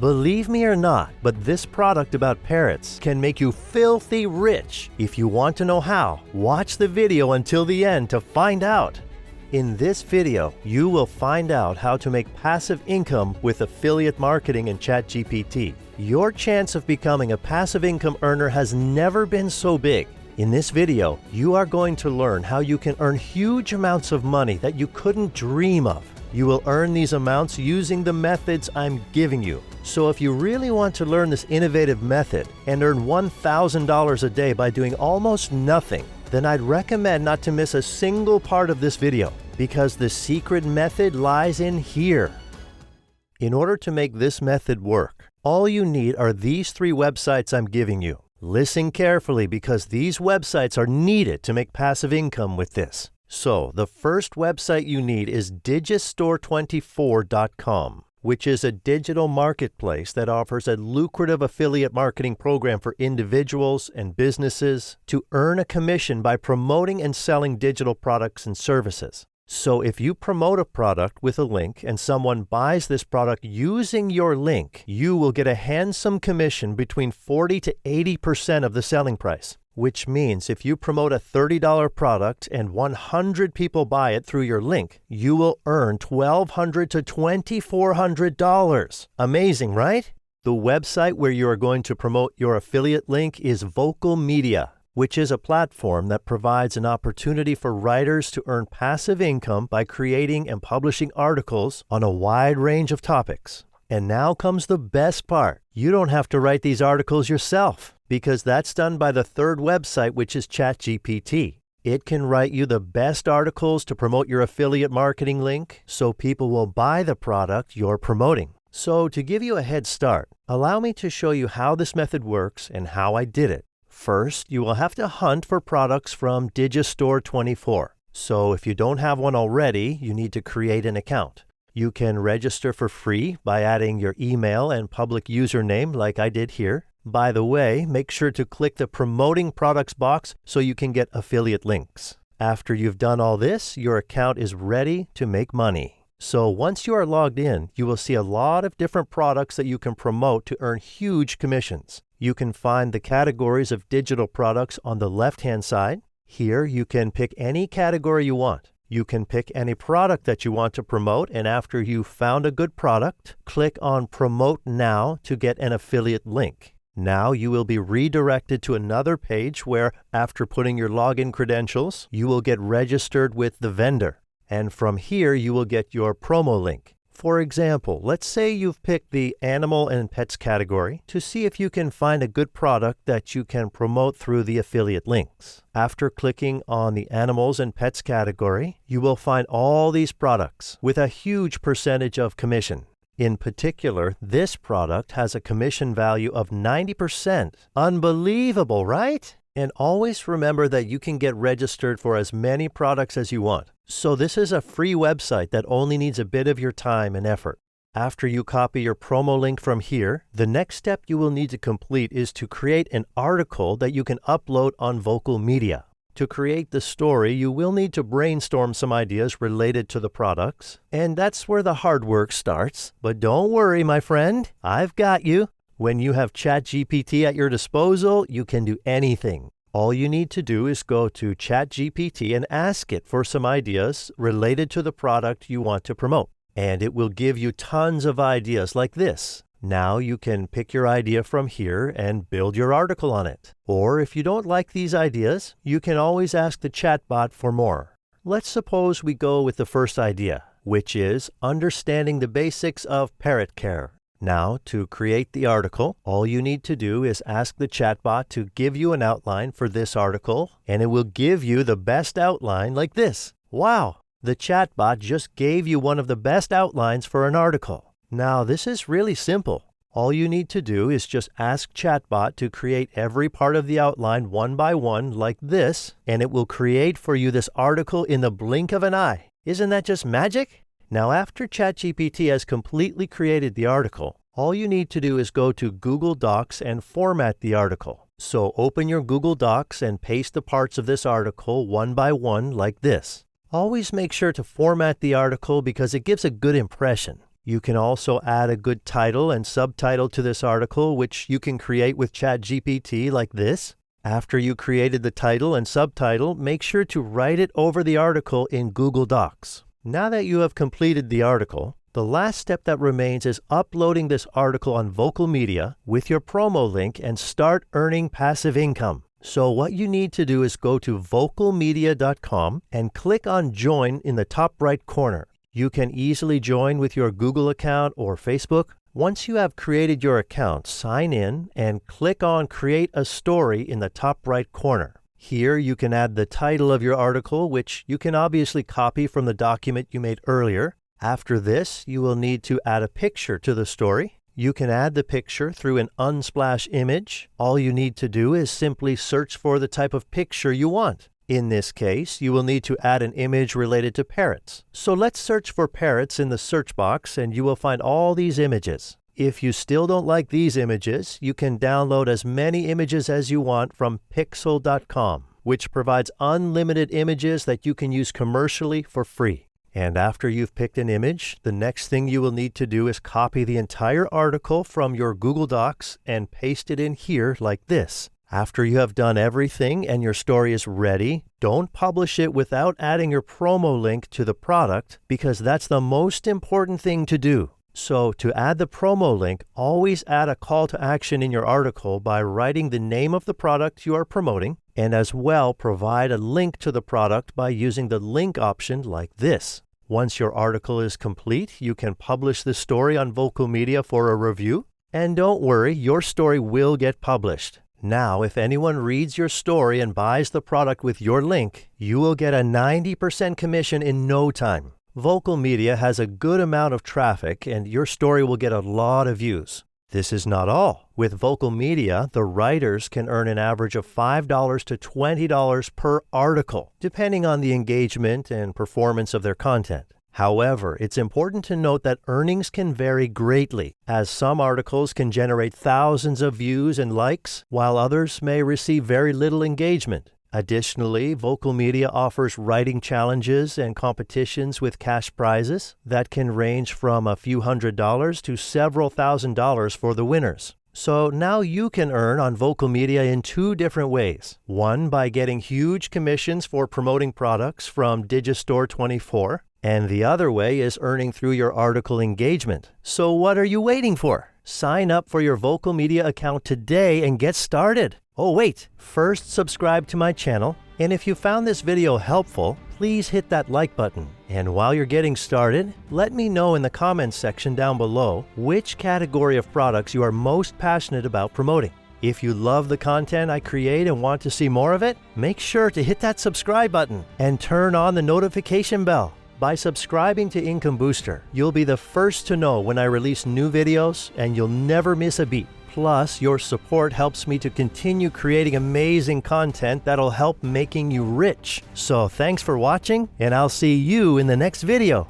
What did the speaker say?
Believe me or not, but this product about parrots can make you filthy rich. If you want to know how, watch the video until the end to find out. In this video, you will find out how to make passive income with affiliate marketing and ChatGPT. Your chance of becoming a passive income earner has never been so big. In this video, you are going to learn how you can earn huge amounts of money that you couldn't dream of. You will earn these amounts using the methods I'm giving you. So if you really want to learn this innovative method and earn $1,000 a day by doing almost nothing, then I'd recommend not to miss a single part of this video, because the secret method lies in here. In order to make this method work, all you need are these 3 websites I'm giving you. Listen carefully, because these websites are needed to make passive income with this. So the first website you need is digistore24.com, which is a digital marketplace that offers a lucrative affiliate marketing program for individuals and businesses to earn a commission by promoting and selling digital products and services. So if you promote a product with a link and someone buys this product using your link, you will get a handsome commission between 40 to 80% of the selling price. Which means if you promote a $30 product and 100 people buy it through your link, you will earn $1,200 to $2,400. Amazing, right? The website where you are going to promote your affiliate link is Vocal Media, which is a platform that provides an opportunity for writers to earn passive income by creating and publishing articles on a wide range of topics. And now comes the best part. You don't have to write these articles yourself, because that's done by the third website, which is ChatGPT. It can write you the best articles to promote your affiliate marketing link, so people will buy the product you're promoting. So to give you a head start, allow me to show you how this method works and how I did it. First, you will have to hunt for products from Digistore24. So if you don't have one already, you need to create an account. You can register for free by adding your email and public username like I did here. By the way, make sure to click the Promoting Products box so you can get affiliate links. After you've done all this, your account is ready to make money. So once you are logged in, you will see a lot of different products that you can promote to earn huge commissions. You can find the categories of digital products on the left-hand side. Here, you can pick any category you want. You can pick any product that you want to promote, and after you've found a good product, click on Promote Now to get an affiliate link. Now you will be redirected to another page where, after putting your login credentials, you will get registered with the vendor. And from here, you will get your promo link. For example, let's say you've picked the animal and pets category to see if you can find a good product that you can promote through the affiliate links. After clicking on the animals and pets category, you will find all these products with a huge percentage of commission. In particular, this product has a commission value of 90%. Unbelievable, right? And always remember that you can get registered for as many products as you want. So this is a free website that only needs a bit of your time and effort. After you copy your promo link from here, the next step you will need to complete is to create an article that you can upload on Vocal Media. To create the story, you will need to brainstorm some ideas related to the products, and that's where the hard work starts. But don't worry, my friend, I've got you. When you have ChatGPT at your disposal, you can do anything. All you need to do is go to ChatGPT and ask it for some ideas related to the product you want to promote. And it will give you tons of ideas like this. Now you can pick your idea from here and build your article on it. Or if you don't like these ideas, you can always ask the chatbot for more. Let's suppose we go with the first idea, which is understanding the basics of parrot care. Now, to create the article, all you need to do is ask the chatbot to give you an outline for this article, and it will give you the best outline like this. Wow! The chatbot just gave you one of the best outlines for an article. Now, this is really simple. All you need to do is just ask chatbot to create every part of the outline one by one like this, and it will create for you this article in the blink of an eye. Isn't that just magic? Now, after ChatGPT has completely created the article, all you need to do is go to Google Docs and format the article. So open your Google Docs and paste the parts of this article one by one like this. Always make sure to format the article because it gives a good impression. You can also add a good title and subtitle to this article, which you can create with ChatGPT like this. After you created the title and subtitle, make sure to write it over the article in Google Docs. Now that you have completed the article, the last step that remains is uploading this article on Vocal Media with your promo link and start earning passive income. So what you need to do is go to vocalmedia.com and click on Join in the top right corner. You can easily join with your Google account or Facebook. Once you have created your account, sign in and click on Create a Story in the top right corner. Here you can add the title of your article, which you can obviously copy from the document you made earlier. After this, you will need to add a picture to the story. You can add the picture through an Unsplash image. All you need to do is simply search for the type of picture you want. In this case, you will need to add an image related to parrots. So let's search for parrots in the search box and you will find all these images. If you still don't like these images, you can download as many images as you want from pixel.com, which provides unlimited images that you can use commercially for free. And after you've picked an image, the next thing you will need to do is copy the entire article from your Google Docs and paste it in here like this. After you have done everything and your story is ready, don't publish it without adding your promo link to the product because that's the most important thing to do. So to add the promo link, always add a call to action in your article by writing the name of the product you are promoting and as well provide a link to the product by using the link option like this. Once your article is complete, you can publish the story on Vocal Media for a review. And don't worry, your story will get published. Now, if anyone reads your story and buys the product with your link, you will get a 90% commission in no time. Vocal Media has a good amount of traffic and your story will get a lot of views. This is not all. With Vocal Media, the writers can earn an average of $5 to $20 per article, depending on the engagement and performance of their content. However, it's important to note that earnings can vary greatly, as some articles can generate thousands of views and likes, while others may receive very little engagement. Additionally, Vocal Media offers writing challenges and competitions with cash prizes that can range from a few $100s to several $1,000s for the winners. So now you can earn on Vocal Media in two different ways. One, by getting huge commissions for promoting products from Digistore24, and the other way is earning through your article engagement. So what are you waiting for? Sign up for your Vocal Media account today and get started. Oh wait, first subscribe to my channel, and if you found this video helpful, please hit that like button. And while you're getting started, let me know in the comments section down below which category of products you are most passionate about promoting. If you love the content I create and want to see more of it, make sure to hit that subscribe button and turn on the notification bell. By subscribing to Income Booster, you'll be the first to know when I release new videos and you'll never miss a beat. Plus, your support helps me to continue creating amazing content that'll help making you rich. So thanks for watching, and I'll see you in the next video.